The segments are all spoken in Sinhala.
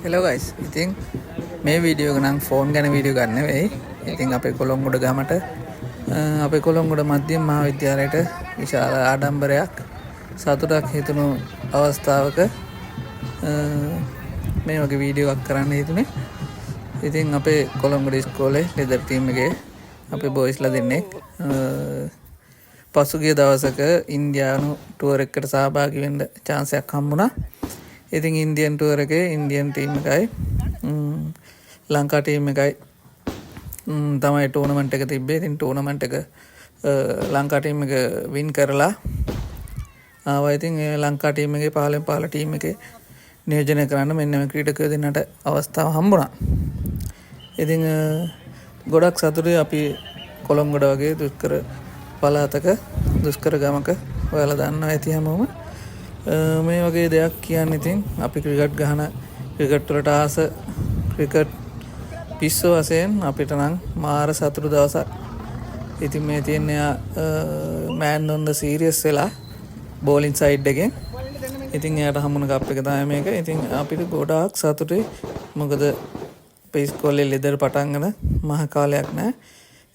Hello guys, ඉතින් මේ වීඩියෝ එක නම් ෆෝන් ගැන වීඩියෝ ගන්න නෙවෙයි. ඉතින් අපේ කොළඹ ගමට අපේ කොළඹ මධ්‍යම මහාවිද්‍යාලයට විශාල ආඩම්බරයක් සතුටක් හිතුණු අවස්ථාවක මේ වගේ වීඩියෝ එකක් කරන්න හිතුනේ. ඉතින් අපේ කොළඹ ඉස්කෝලේ ලෙදර් ටීම් එකේ අපේ බොයිස්ලා දෙන්නෙක් පසුගිය දවසක ඉන්දියානු ටුවර් එකකට සහභාගී වෙන්න chance එකක් හම්බුණා. ඉතින් ඉන්දියන් ටුවර් එකේ ඉන්දියන් ටීම් එකයි ලංකා ටීම් එකයි තමයි ටූර්නමන්ට් එක තිබ්බේ. ඉතින් ටූර්නමන්ට් එක ලංකා ටීම් එක වින් කරලා ආවා. ඉතින් ලංකා ටීම් එකේ 15 ටීම් එකේ නියෝජනය කරන්න මෙන්න මේ ක්‍රීඩකයෝ දෙන්නට අවස්ථාව හම්බුණා. ඉතින් ගොඩක් සතුටුයි. අපි කොළඹ වගේ දුෂ්කර පළාතක දුෂ්කර ගමක ඔයාලා දන්නවා ඇති හැමෝම මේ වගේ දෙයක් කියන්නේ. ඉතින් අපි ක්‍රිකට් ගහන ක්‍රිකට් වලට ආස ක්‍රිකට් පිස්සෝ වශයෙන් අපිට නම් මාර සතුටු දවසක්. ඉතින් මේ තියන්නේ මෑන් ඔන් ද සීරියස් වෙලා බෝලින් සයිඩ් එකෙන්. ඉතින් එයාට හම්බුන කප් එක තමයි මේක. ඉතින් අපිට ගොඩාක් සතුටුයි. මොකද අපේ ඉස්කෝලේ ලෙදර් පටන් ගන්න මහ කාලයක් නෑ.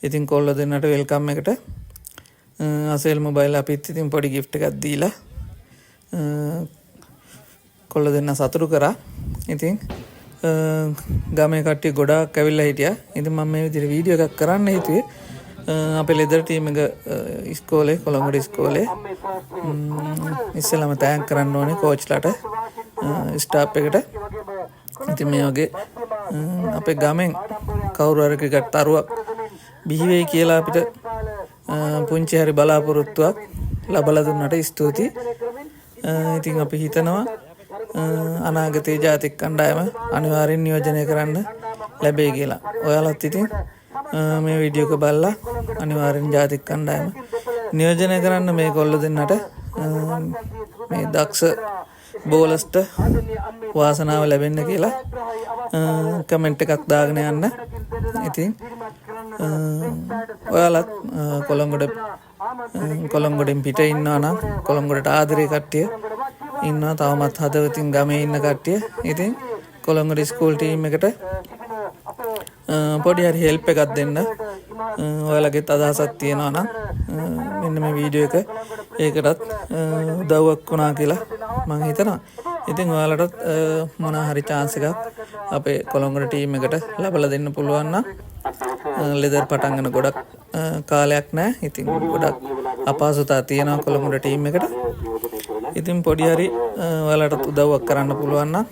ඉතින් කොල්ල දෙන්නට වෙල්කම් එකට අසෙල් මොබයිල් අපිත් ඉතින් පොඩි gift එකක් දීලා කොල්ල දෙන්න සතුටු කරා. ඉතින් ගමේ කට්ටිය ගොඩාක් ඇවිල්ලා හිටියා. ඉතින් මම මේ විදිහට වීඩියෝ එකක් කරන්න හිතුවේ අපේ ලෙදර් ටීම් එක ඉස්කෝලේ කොළඹ ඉස්කෝලේ ඉස්සෙල්ලාම තෑන්ක් කරන්න ඕනේ කෝච්ලාට ස්ටාෆ් එකට. ඉතින් මේ වගේ අපේ ගමෙන් කවුරු හරි ක්‍රිකට් තරුවක් බිහි වෙයි කියලා අපිට පුංචි හරි බලාපොරොත්තුවක් ලබලා දුන්නට ස්තුතියි. ඉතින් අපි හිතනවා අනාගතයේ ජාතික කණ්ඩායම අනිවාර්යෙන් නියෝජනය කරන්න ලැබෙයි කියලා. ඔයාලත් ඉතින් මේ වීඩියෝ එක බලලා අනිවාර්යෙන් ජාතික කණ්ඩායම නියෝජනය කරන්න මේ කොල්ල දෙන්නට මේ දක්ෂ බෝලර්ස්ට වාසනාව ලැබෙන්න කියලා කමෙන්ට් එකක් දාගෙන යන්න. ඉතින් ඔයාලත් කොළඹෙන් පිට ඉන්නවා නම් කොළඹට ආදරේ කට්ටිය ඉන්නවා. තවමත් හදවතින් ගමේ ඉන්න කට්ටිය ඉතින් කොළඹ ස්කූල් ටීම් එකට පොඩි හරි හෙල්ප් එකක් දෙන්න. ඔයාලගෙත් අදහසක් තියෙනවා නම් මෙන්න මේ වීඩියෝ එක ඒකටත් උදව්වක් වුණා කියලා මම හිතනවා. ඉතින් ඔයාලටත් මොනවා හරි chance එකක් අපේ කොළඹ ටීම් එකට ලබලා දෙන්න පුළුවන් නම් ලෙදර් පටන් ගන්න ගොඩක් කාලයක් නෑ. ඉතින් ගොඩක් අපහසුතා තියෙනවා කොළඹ ටීම් එකට. ඉතින් පොඩි හරි ඔයාලටත් උදව්වක් කරන්න පුළුවන් නම්